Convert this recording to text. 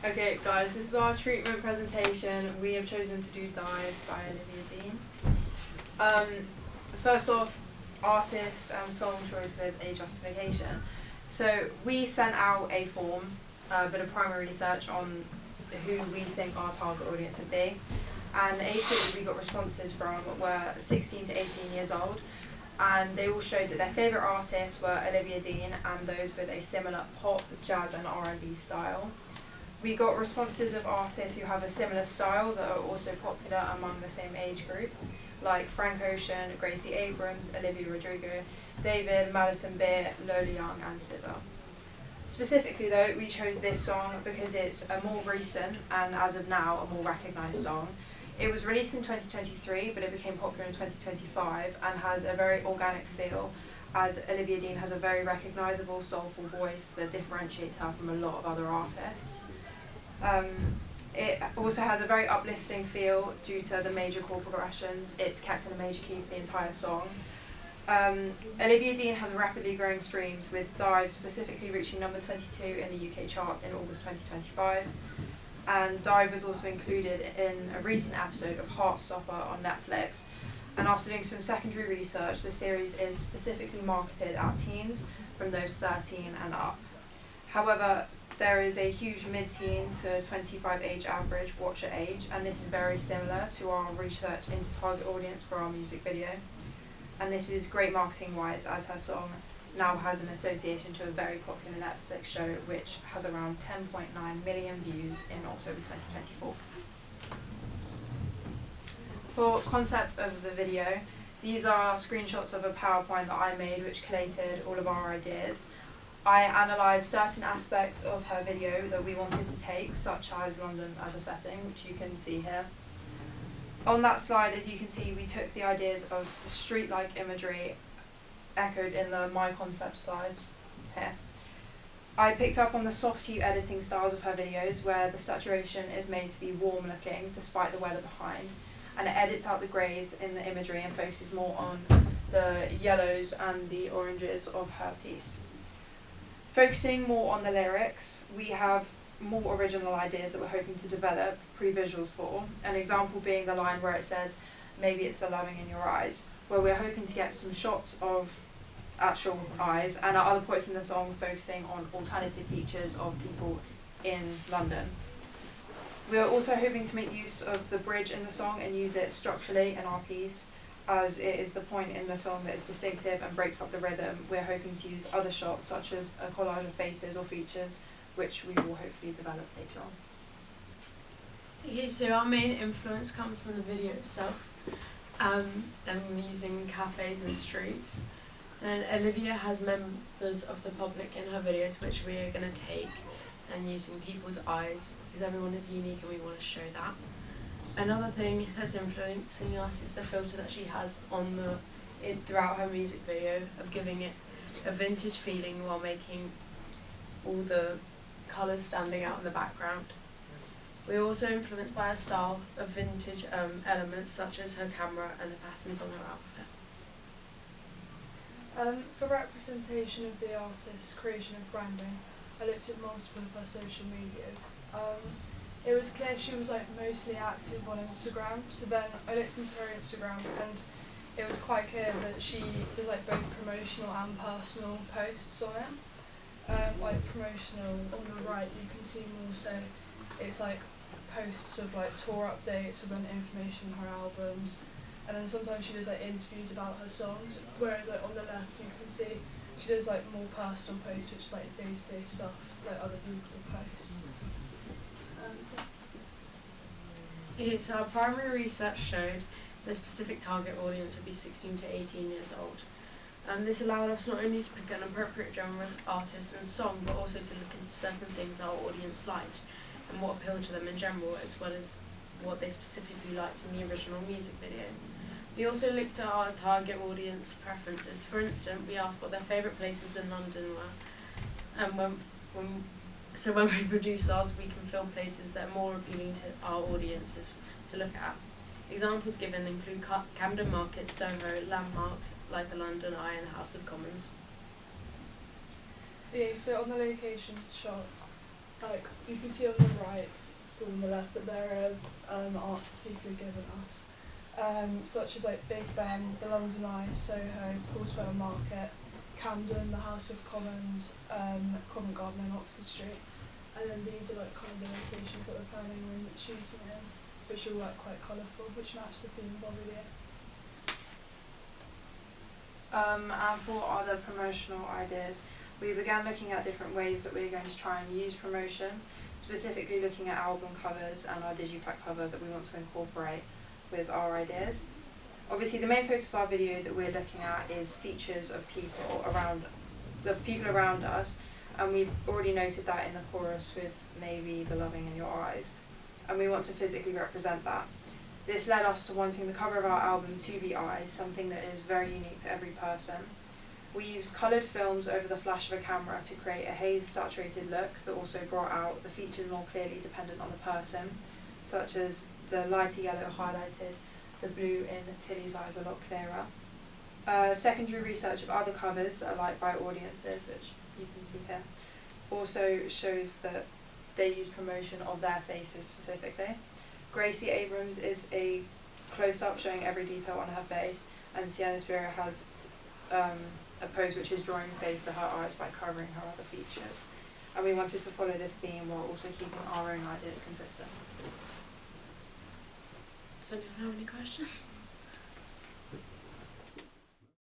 Okay guys, this is our treatment presentation. We have chosen to do Dive by Olivia Dean. First off, artist and song choice with a justification. So we sent out a form, a bit of primary research on who we think our target audience would be. And the age group that we got responses from were 16 to 18 years old. And they all showed that their favourite artists were Olivia Dean and those with a similar pop, jazz and R&B style. We got responses of artists who have a similar style that are also popular among the same age group, like Frank Ocean, Gracie Abrams, Olivia Rodrigo, David, Madison Beer, Lola Young and SZA. Specifically though, we chose this song because it's a more recent and as of now a more recognised song. It was released in 2023 but it became popular in 2025 and has a very organic feel, as Olivia Dean has a very recognisable soulful voice that differentiates her from a lot of other artists. It also has a very uplifting feel due to the major chord progressions. It's kept in a major key for the entire song. Olivia Dean has rapidly growing streams, with Dive specifically reaching number 22 in the UK charts in August 2025. And Dive was also included in a recent episode of Heartstopper on Netflix. And after doing some secondary research, the series is specifically marketed at teens from those 13 and up. However, there is a huge mid-teen to 25 age average watcher age, and this is very similar to our research into target audience for our music video. And this is great marketing wise, as her song now has an association to a very popular Netflix show which has around 10.9 million views in October 2024. For concept of the video, these are screenshots of a PowerPoint that I made which collated all of our ideas. I analysed certain aspects of her video that we wanted to take, such as London as a setting, which you can see here. On that slide, as you can see, we took the ideas of street-like imagery echoed in the My Concept slides here. I picked up on the soft hue editing styles of her videos, where the saturation is made to be warm looking despite the weather behind, and it edits out the greys in the imagery and focuses more on the yellows and the oranges of her piece. Focusing more on the lyrics, we have more original ideas that we're hoping to develop pre-visuals for. An example being the line where it says, "Maybe it's the loving in your eyes," where we're hoping to get some shots of actual eyes, and at other points in the song focusing on alternative features of people in London. We are also hoping to make use of the bridge in the song and use it structurally in our piece, as it is the point in the song that is distinctive and breaks up the rhythm. We're hoping to use other shots such as a collage of faces or features, which we will hopefully develop later on. Okay, so our main influence comes from the video itself, and using cafes and streets. And Olivia has members of the public in her videos which we are going to take and using people's eyes, because everyone is unique and we want to show that. Another thing that's influencing us is the filter that she has on throughout her music video, of giving it a vintage feeling while making all the colours standing out in the background. We're also influenced by her style of vintage elements such as her camera and the patterns on her outfit. For representation of the artist's creation of branding, I looked at multiple of her social medias. It was clear she was mostly active on Instagram, so then I looked into her Instagram and it was quite clear that she does both promotional and personal posts on it. Promotional on the right you can see more so it's posts of tour updates or information on her albums, and then sometimes she does interviews about her songs, whereas on the left you can see she does more personal posts, which is day-to-day stuff other people post. Okay, so our primary research showed the specific target audience would be 16 to 18 years old. This allowed us not only to pick an appropriate genre, artist and song, but also to look into certain things our audience liked and what appealed to them in general, as well as what they specifically liked in the original music video. We also looked at our target audience preferences. For instance, we asked what their favourite places in London were, and when we produce ours, we can fill places that are more appealing to our audiences to look at. Examples given include Camden Market, Soho, landmarks like the London Eye and the House of Commons. Yeah, so on the location shots, like you can see on the right or on the left that there are answers people have given us, such as like Big Ben, the London Eye, Soho, Paulsborough Market, Camden, the House of Commons, Covent Garden and Oxford Street. And then these are like kind of the locations that we're planning on choosing in, which are like quite colourful, which match the theme of our video. And for other promotional ideas, we began looking at different ways that we're going to try and use promotion, specifically looking at album covers and our digipack cover that we want to incorporate with our ideas. Obviously the main focus of our video that we're looking at is features of people around us, and we've already noted that in the chorus with maybe the loving in your eyes, and we want to physically represent that. This led us to wanting the cover of our album to be eyes, something that is very unique to every person. We used coloured films over the flash of a camera to create a haze saturated look that also brought out the features more clearly dependent on the person, such as the lighter yellow highlighted the blue in Tilly's eyes a lot clearer. Secondary research of other covers that are liked by audiences, which you can see here, also shows that they use promotion of their faces specifically. Gracie Abrams is a close-up showing every detail on her face, and Sienna Spira has a pose which is drawing face to her eyes by covering her other features. And we wanted to follow this theme while also keeping our own ideas consistent. Does anyone have any questions?